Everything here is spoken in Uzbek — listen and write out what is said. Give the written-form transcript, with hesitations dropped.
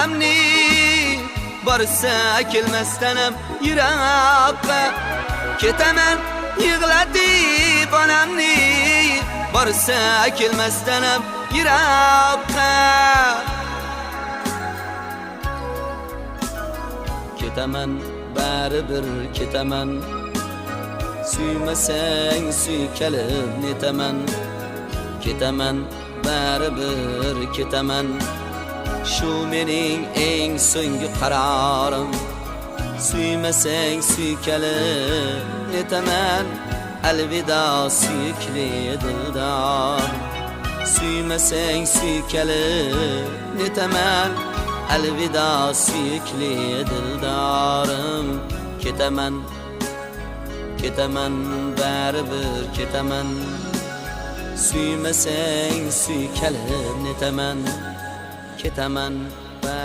onamni borsa kelmasdanam yiroqqa ketaman yig'latib onamni borsa kelmasdanam yiroqqa ketaman baribir ketaman suymasang suykalib netaman ketaman baribir ketaman shu mening eng so'nggi qarorim suymasang suykalib netaman alvido suyukli dildor suymasang suykalib netaman alvido suyukli dildorim ketaman ketaman baribir ketaman suymasang suykalib netaman ketaman